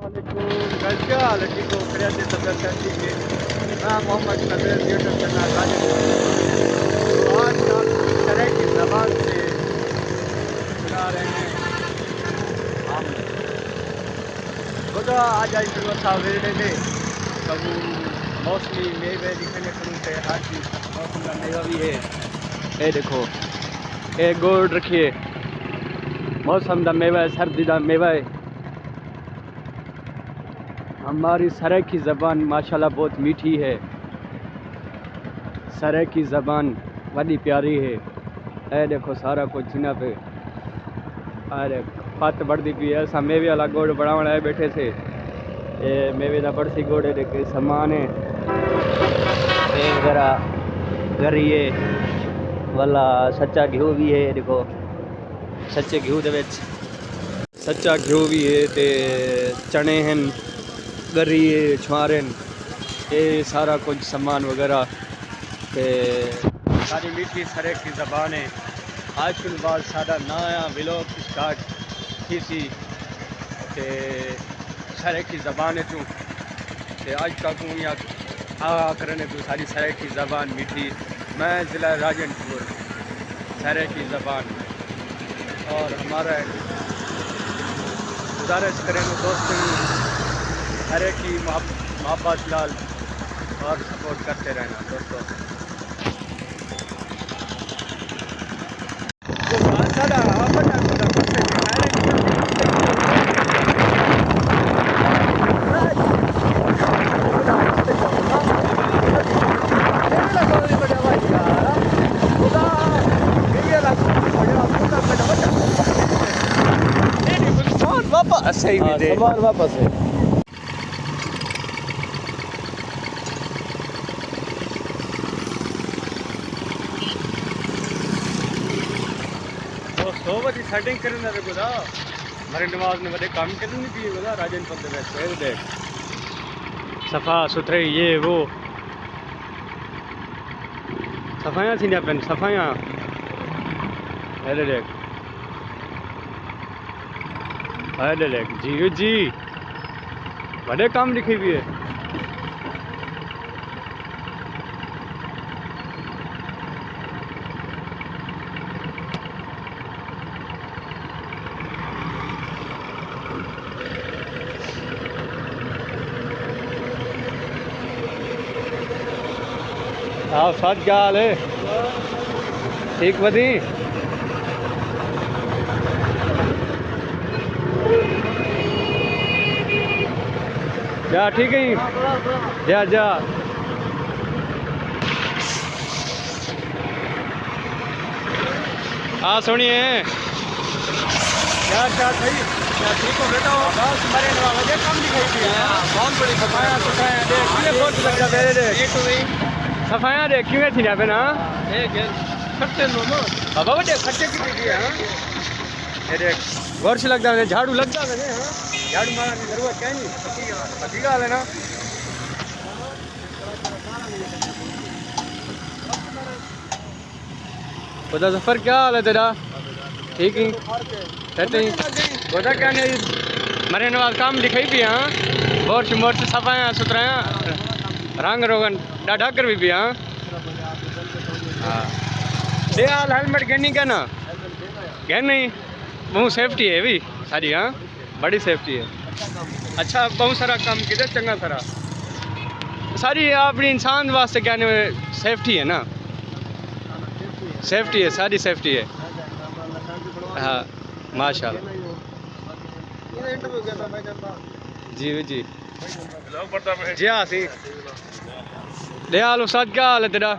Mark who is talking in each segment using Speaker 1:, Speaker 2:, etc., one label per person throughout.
Speaker 1: क्या हाल है? ठीक हो? खैरियत से तबीयत कैसी है? मैं मोहम्मद नबील यूट्यूब चैनल राजन। तो आज हम इस तरह की ज़बान से सुना रहे हैं हम खुदा आज आई फिर वसा वेड़े दे कबू मौसमी मेवे दिखने को मिलते हैं। हर चीज़ मौसम का मेवा भी है। ये देखो, ये गोड़ रखिए, मौसम का मेवा है, सर्दी का मेवा है। हमारी सरे की ज़बान माशाल्लाह बहुत मीठी है। सरे की ज़बान बड़ी प्यारी है। ए देखो सारा कुछ इन्हें पे अरे पत्त बढ़ती पी है। ऐसा मेवे वाला गोड़ बड़ा बड़ा है बैठे से। ये मेवे का बड़सी गोड़ है, देखे सामान है ये वगैरह गरिए वाला सच्चा घ्यू भी है। देखो सच्चे घ्यू दे विच सच्चा घ्यू भी है, ते चने हैं, गरी छुआरे, ये सारा कुछ सामान वगैरह ते सारी मीठी सरे की ज़बान है। आज के बाद सादा नया व्लॉग स्टार्ट की सी ते सरे की ज़बान है तू ते आज का या करने को सारी सरे की ज़बान मीठी। मैं ज़िला राजनपुर सरे की ज़बान और हमारा गुजारिश करें दोस्तों हर एक की मोहब्बत लाल और सपोर्ट करते रहना दोस्तों। सही भी दे वापस है। तो 100 बजे सेटिंग करना रे गुदा मरे नवाज ने बड़े काम करने दिए गुदा राजन पंत में देख सफा सुथरे ये वो सफाइयाँ थी ना पेन सफाइयाँ। अरे देख जी जी बड़े काम लिखी हुई है। हाँ सच क्या हाल है? ठीक बदी जा ठीक है जा जा हाँ सुनिए क्या क्या सही क्या ठीक हो बेटा? बस मरे नवाज काम दिखाई थी बहुत बड़ी सफाया सुथराया देख कितने बहुत लग जाते हैं देख सफाया देख क्यों थी ना पे ना खट्टे लो ना बाबा बड़े खट्टे की थी। हाँ ये देख गौर से लगता है झाड़ू लगता है हाँ झाड़ू मारने की जरूरत क्या नहीं पति का हाल है ना। बता सफर क्या हाल है तेरा? ठीक ही कहते ही बता क्या नहीं मरे नवाज काम दिखाई भी। हाँ बोर्च मोर्च सफाया सुथराया रंग रोगन डाढ़ा कर भी। हाँ हाँ दे हाल हेलमेट गहनी क्या ना गहन नहीं बहुत सेफ्टी है भी सारी। हाँ बड़ी सेफ्टी है। अच्छा बहुत सारा काम किया चंगा सारा सारी अपनी इंसान वास्ते कहने में सेफ्टी है ना। सेफ्टी है सारी सेफ्टी है। हाँ माशाल्लाह जी जी जी हाँ सी दे हाल उस्ताद क्या हाल है तेरा?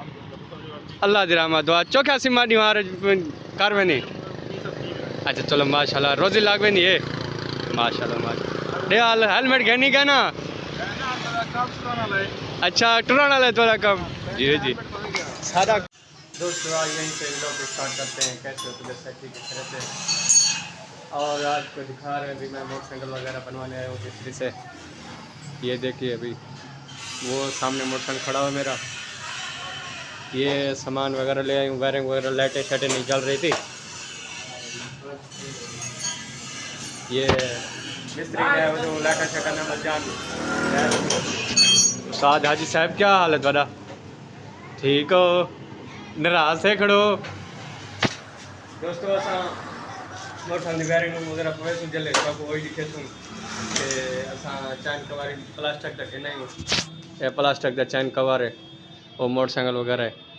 Speaker 1: अल्लाह दी रहमत दुआ चौखा सिमा निवार कर में नहीं। अच्छा चलो माशाल्लाह रोजी लाग में नहीं है माशाल्लाह माशाल्लाह। दे हाल हेलमेट गहनी क्या ना? अच्छा टुराना ले थोड़ा कम जी जी सारा दोस्तों आज यहीं से लोग स्टार्ट करते हैं। कैसे हो तो जैसा ठीक है से और आज को दिखा रहे हैं अभी मैं मोटरसाइकिल वगैरह बनवाने आया हूँ मिस्त्री से। ये देखिए अभी वो सामने मोटरसाइकिल खड़ा हुआ मेरा, ये सामान वगैरह ले आई हूँ, वायरिंग वगैरह लाइटें शाइटें नहीं जल रही थी। ये मिस्त्री ने वो लाटा शका ना जान उस्ताद हाजी साहब क्या हाल है ਤੁਹਾਡਾ ठीक हो नाराज से खड़ो दोस्तों असा मोटरसाइकिल की वायरिंग वगैरह पवे तो जले सब वही दिखे तुम ते असा चैन कवर प्लास्टिक का कहना ही ये प्लास्टिक का चैन कवर है वो मोटरसाइकिल वगैरह है